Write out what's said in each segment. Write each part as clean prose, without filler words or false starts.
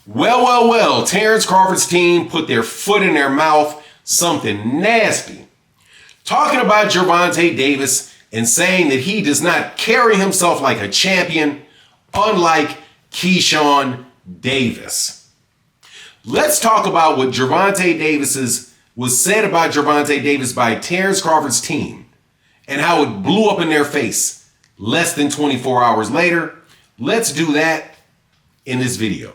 Well, Terence Crawford's team put their foot in their mouth, something nasty. Talking about Gervonta Davis and saying that he does not carry himself like a champion, unlike Keyshawn Davis. Let's talk about what was said about Gervonta Davis by Terence Crawford's team and how it blew up in their face less than 24 hours later. Let's do that in this video.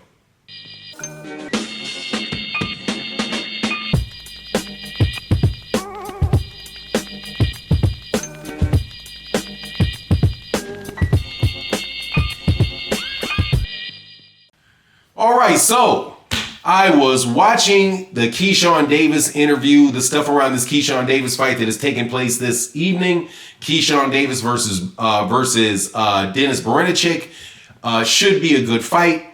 All right, so I was watching the Keyshawn Davis interview, the stuff around this Keyshawn Davis fight that is taking place this evening. Keyshawn Davis versus Dennis Berinchick should be a good fight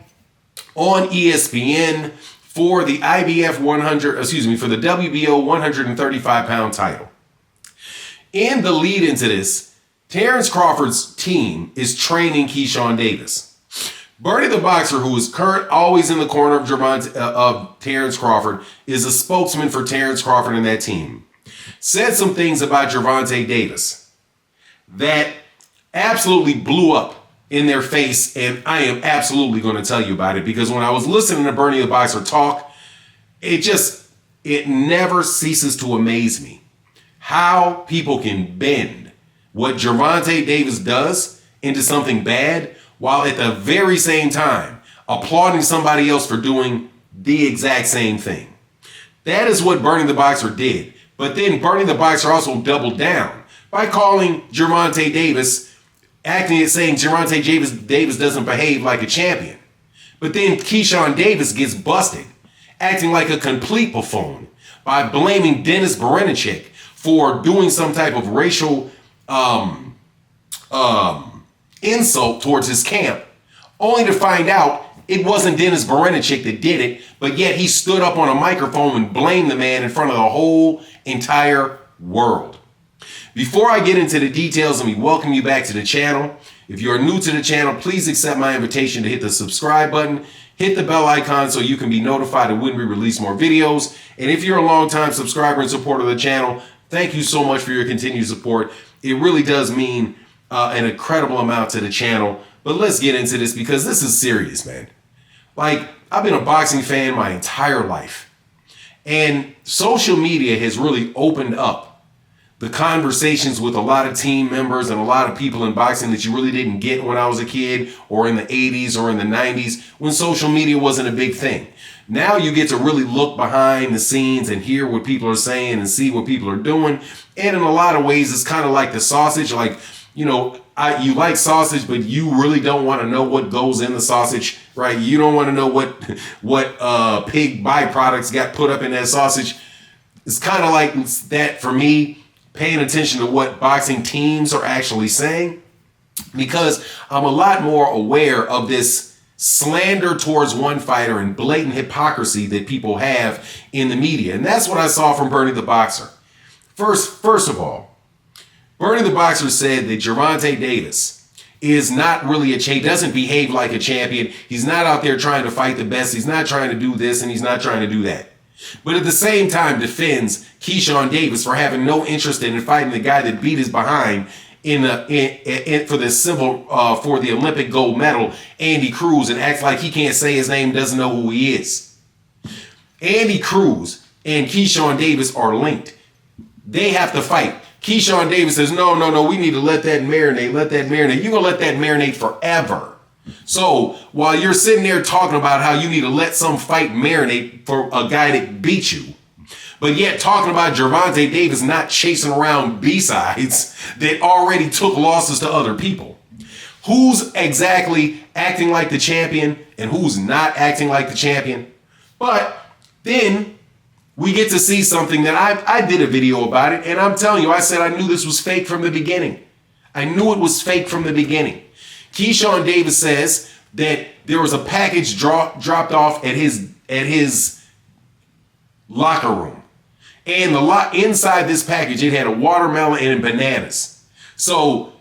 on ESPN for the IBF 100, for the WBO 135-pound title. In the lead into this, Terence Crawford's team is training Keyshawn Davis. Bernie the Boxer, who is always in the corner of Terence Crawford, is a spokesman for Terence Crawford and that team. Said some things about Gervonta Davis that absolutely blew up in their face, and I am absolutely going to tell you about it because when I was listening to Bernie the Boxer talk, it never ceases to amaze me how people can bend what Gervonta Davis does into something bad while at the very same time applauding somebody else for doing the exact same thing. That is what Bernie the Boxer did. But then Bernie the Boxer also doubled down by calling Gervonta Davis, saying Gervonta Davis doesn't behave like a champion. But then Keyshawn Davis gets busted, acting like a complete buffoon by blaming Dennis Berinchick for doing some type of racial insult towards his camp, only to find out it wasn't Dennis Berinchick that did it, but yet he stood up on a microphone and blamed the man in front of the whole entire world. Before I get into the details, let me welcome you back to the channel. If you're new to the channel, please accept my invitation to hit the subscribe button, hit the bell icon so you can be notified of when we release more videos. And if you're a longtime subscriber and supporter of the channel, thank you so much for your continued support. It really does mean an incredible amount to the channel. But let's get into this because this is serious, man. Like, I've been a boxing fan my entire life. And social media has really opened up the conversations with a lot of team members and a lot of people in boxing that you really didn't get when I was a kid or in the 80s or in the 90s when social media wasn't a big thing. Now you get to really look behind the scenes and hear what people are saying and see what people are doing. And in a lot of ways, it's kind of like the sausage, like, you know, you like sausage, but you really don't want to know what goes in the sausage, right? You don't want to know what pig byproducts got put up in that sausage. It's kind of like that for me, paying attention to what boxing teams are actually saying, because I'm a lot more aware of this slander towards one fighter and blatant hypocrisy that people have in the media. And that's what I saw from Bernie the Boxer. First of all, Bernie the Boxer said that Gervonta Davis is not really he doesn't behave like a champion. He's not out there trying to fight the best. He's not trying to do this and he's not trying to do that. But at the same time defends Keyshawn Davis for having no interest in fighting the guy that beat his behind for the Olympic gold medal, Andy Cruz, and acts like he can't say his name, doesn't know who he is. Andy Cruz and Keyshawn Davis are linked. They have to fight. Keyshawn Davis says, no, we need to let that marinate, You're going to let that marinate forever. So while you're sitting there talking about how you need to let some fight marinate for a guy that beat you, but yet talking about Gervonta Davis not chasing around B-sides that already took losses to other people. Who's exactly acting like the champion and who's not acting like the champion? But then we get to see something that I did a video about it, and I'm telling you, I said I knew this was fake from the beginning. I knew it was fake from the beginning. Keyshawn Davis says that there was a package dropped off at his locker room. And inside this package, it had a watermelon and bananas. So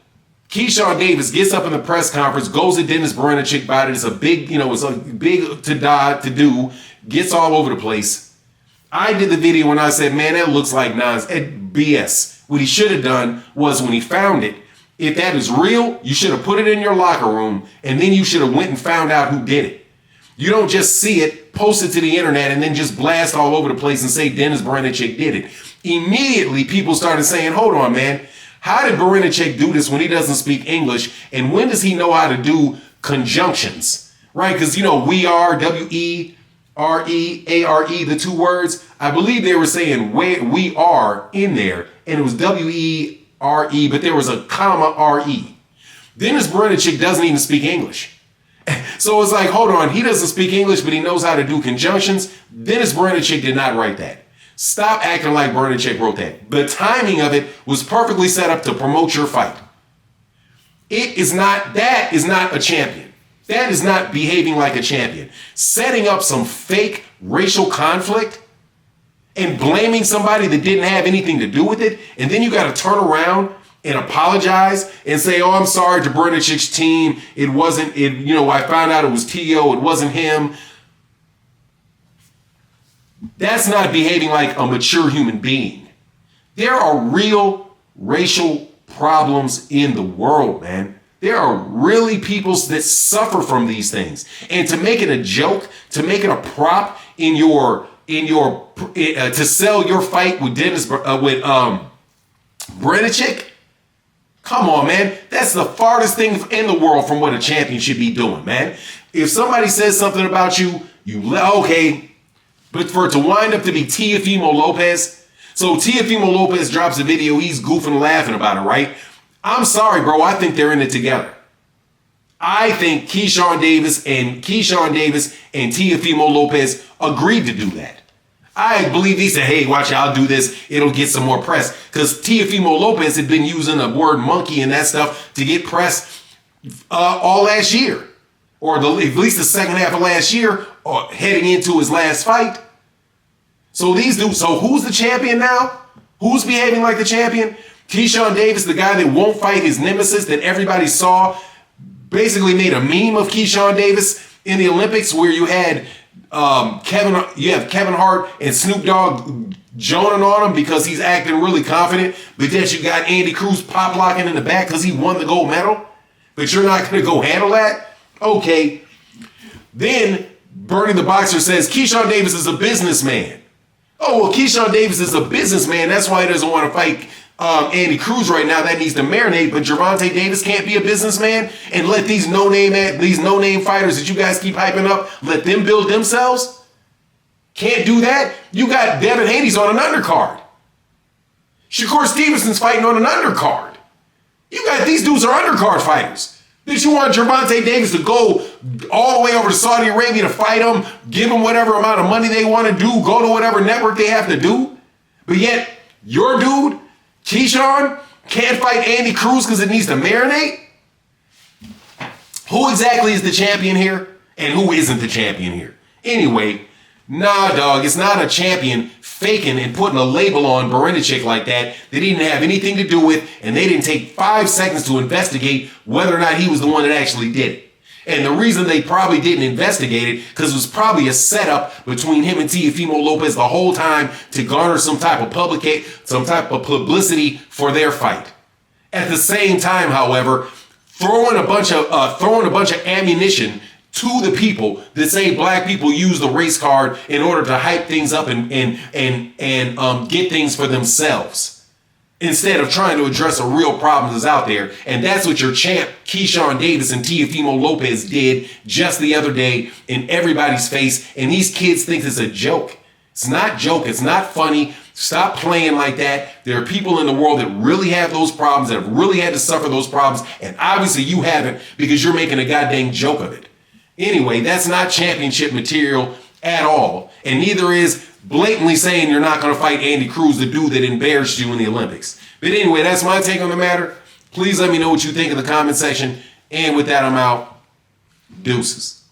Keyshawn Davis gets up in the press conference, goes to Dennis Brenachik about it. It's a big, it's a big to do, gets all over the place. I did the video and I said, man, that looks like BS. What he should have done was when he found it, if that is real, you should have put it in your locker room and then you should have went and found out who did it. You don't just see it, post it to the internet, and then just blast all over the place and say Dennis Brenachik did it. Immediately, people started saying, hold on, man. How did Brenachik do this when he doesn't speak English? And when does he know how to do conjunctions? Right? Because, we are, W-E-R-E-A-R-E, the two words. I believe they were saying we are in there, and it was W-E-R-E, but there was a comma R-E. Dennis Brenachik doesn't even speak English. So it's like, hold on, he doesn't speak English, but he knows how to do conjunctions. Dennis Brenachik did not write that. Stop acting like Brenachik wrote that. The timing of it was perfectly set up to promote your fight. That is not a champion. That is not behaving like a champion. Setting up some fake racial conflict and blaming somebody that didn't have anything to do with it, and then you got to turn around and apologize and say, oh, I'm sorry to Brenachik's team. It wasn't, I found out it was T.O., it wasn't him. That's not behaving like a mature human being. There are real racial problems in the world, man. There are really people that suffer from these things. And to make it a joke, to make it a prop to sell your fight with Brenachik, come on, man. That's the farthest thing in the world from what a champion should be doing, man. If somebody says something about you, okay. But for it to wind up to be Teofimo Lopez, so Teofimo Lopez drops a video, he's goofing, laughing about it, right? I'm sorry, bro. I think they're in it together. I think Keyshawn Davis and Teofimo Lopez agreed to do that. I believe he said, hey, watch out, I'll do this. It'll get some more press. Because Teofimo Lopez had been using the word monkey and that stuff to get press all last year. Or at least the second half of last year, or heading into his last fight. So who's the champion now? Who's behaving like the champion? Keyshawn Davis, the guy that won't fight his nemesis that everybody saw, basically made a meme of Keyshawn Davis in the Olympics where you had Kevin Hart and Snoop Dogg joning on him because he's acting really confident, but then you got Andy Cruz pop locking in the back because he won the gold medal, but you're not going to go handle that? Okay. Then Bernie the Boxer says Keyshawn Davis is a businessman. Oh, well, Keyshawn Davis is a businessman. That's why he doesn't want to fight Andy Cruz right now. That needs to marinate. But Gervonta Davis can't be a businessman and let these no-name fighters that you guys keep hyping up, let them build themselves? Can't do that? You got Devin Haney's on an undercard. Shakur Stevenson's fighting on an undercard. You got these dudes are undercard fighters. Did you want Gervonta Davis to go all the way over to Saudi Arabia to fight him, give them whatever amount of money they want to do, go to whatever network they have to do? But yet, your dude, Keyshawn, can't fight Andy Cruz because it needs to marinate? Who exactly is the champion here? And who isn't the champion here? Anyway, nah, dog, it's not a champion faking and putting a label on Brenachik like that he didn't have anything to do with, and they didn't take 5 seconds to investigate whether or not he was the one that actually did it. And the reason they probably didn't investigate it, because it was probably a setup between him and Teofimo Lopez the whole time to garner some type of publicity for their fight. At the same time, however, throwing a bunch of ammunition to the people that say black people use the race card in order to hype things up and get things for themselves, instead of trying to address a real problem that's out there. And that's what your champ Keyshawn Davis and Teofimo Lopez did just the other day in everybody's face. And these kids think it's a joke. It's not joke. It's not funny. Stop playing like that. There are people in the world that really have those problems, that have really had to suffer those problems. And obviously you haven't, because you're making a goddamn joke of it. Anyway, that's not championship material at all. And neither is blatantly saying you're not going to fight Andy Cruz, the dude that embarrassed you in the Olympics. But anyway, that's my take on the matter. Please let me know what you think in the comment section. And with that, I'm out. Deuces.